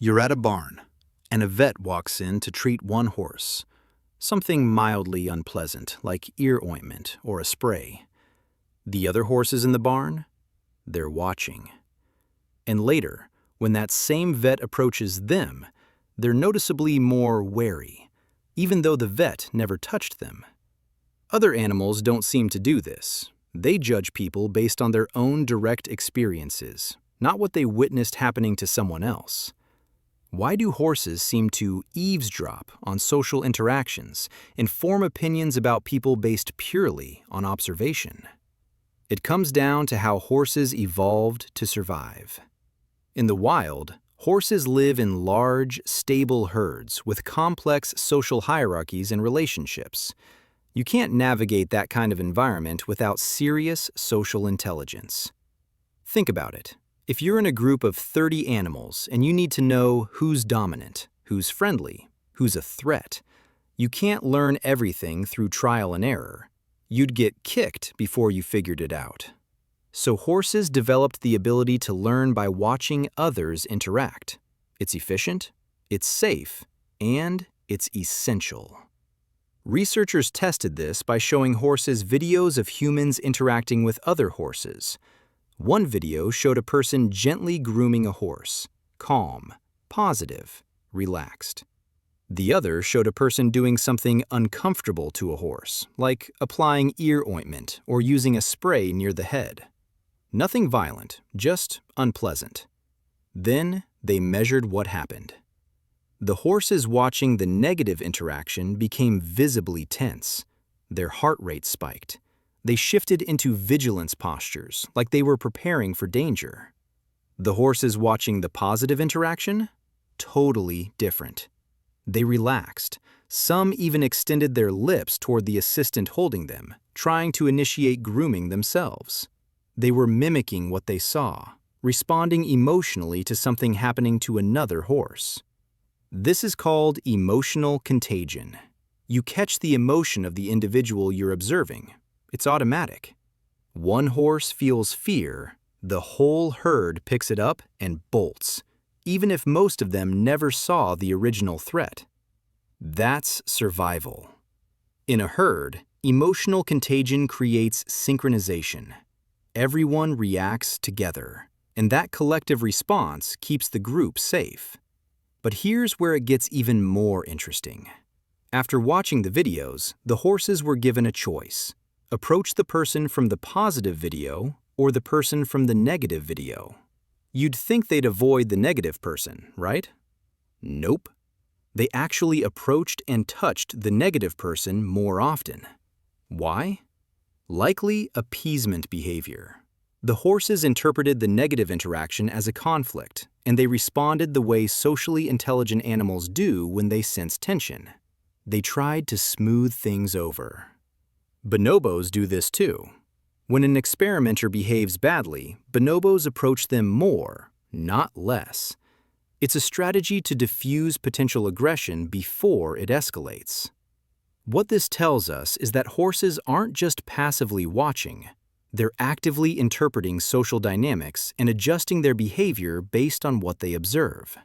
You're at a barn, and a vet walks in to treat one horse. Something mildly unpleasant, like ear ointment or a spray. The other horses in the barn? They're watching. And later, when that same vet approaches them, they're noticeably more wary, even though the vet never touched them. Other animals don't seem to do this. They judge people based on their own direct experiences, not what they witnessed happening to someone else. Why do horses seem to eavesdrop on social interactions and form opinions about people based purely on observation? It comes down to how horses evolved to survive. In the wild, horses live in large, stable herds with complex social hierarchies and relationships. You can't navigate that kind of environment without serious social intelligence. Think about it. If you're in a group of 30 animals and you need to know who's dominant, who's friendly, who's a threat, you can't learn everything through trial and error. You'd get kicked before you figured it out. So horses developed the ability to learn by watching others interact. It's efficient, it's safe, and it's essential. Researchers tested this by showing horses videos of humans interacting with other horses. One video showed a person gently grooming a horse, calm, positive, relaxed. The other showed a person doing something uncomfortable to a horse, like applying ear ointment or using a spray near the head. Nothing violent, just unpleasant. Then they measured what happened. The horses watching the negative interaction became visibly tense. Their heart rate spiked. They shifted into vigilance postures, like they were preparing for danger. The horses watching the positive interaction? Totally different. They relaxed. Some even extended their lips toward the assistant holding them, trying to initiate grooming themselves. They were mimicking what they saw, responding emotionally to something happening to another horse. This is called emotional contagion. You catch the emotion of the individual you're observing. It's automatic. One horse feels fear, the whole herd picks it up and bolts, even if most of them never saw the original threat. That's survival. In a herd, emotional contagion creates synchronization. Everyone reacts together, and that collective response keeps the group safe. But here's where it gets even more interesting. After watching the videos, the horses were given a choice. Approach the person from the positive video or the person from the negative video. You'd think they'd avoid the negative person, right? Nope. They actually approached and touched the negative person more often. Why? Likely appeasement behavior. The horses interpreted the negative interaction as a conflict, and they responded the way socially intelligent animals do when they sense tension. They tried to smooth things over. Bonobos do this too. When an experimenter behaves badly, bonobos approach them more, not less. It's a strategy to diffuse potential aggression before it escalates. What this tells us is that horses aren't just passively watching. They're actively interpreting social dynamics and adjusting their behavior based on what they observe.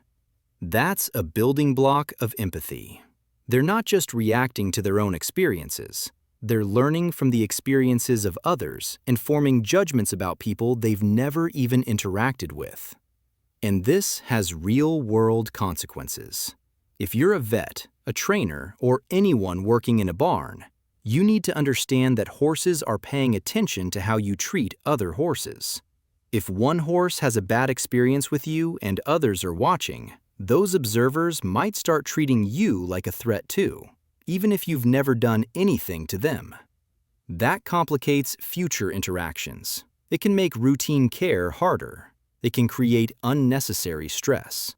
That's a building block of empathy. They're not just reacting to their own experiences. They're learning from the experiences of others and forming judgments about people they've never even interacted with. And this has real-world consequences. If you're a vet, a trainer, or anyone working in a barn, you need to understand that horses are paying attention to how you treat other horses. If one horse has a bad experience with you and others are watching, those observers might start treating you like a threat too, even if you've never done anything to them. That complicates future interactions. It can make routine care harder. It can create unnecessary stress.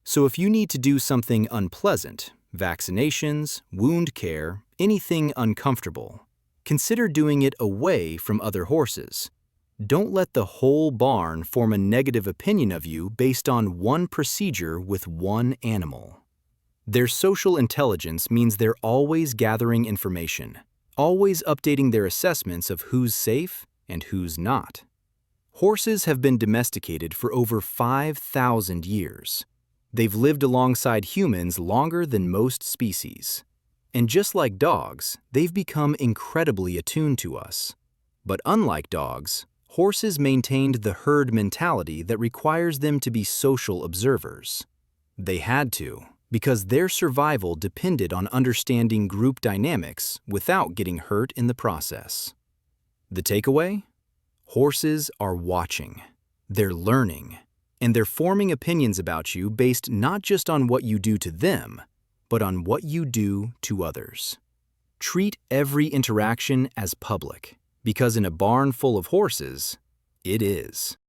So if you need to do something unpleasant, vaccinations, wound care, anything uncomfortable, consider doing it away from other horses. Don't let the whole barn form a negative opinion of you based on one procedure with one animal. Their social intelligence means they're always gathering information, always updating their assessments of who's safe and who's not. Horses have been domesticated for over 5,000 years. They've lived alongside humans longer than most species. And just like dogs, they've become incredibly attuned to us. But unlike dogs, horses maintained the herd mentality that requires them to be social observers. They had to, because their survival depended on understanding group dynamics without getting hurt in the process. The takeaway? Horses are watching. They're learning. And they're forming opinions about you based not just on what you do to them, but on what you do to others. Treat every interaction as public, because in a barn full of horses, it is.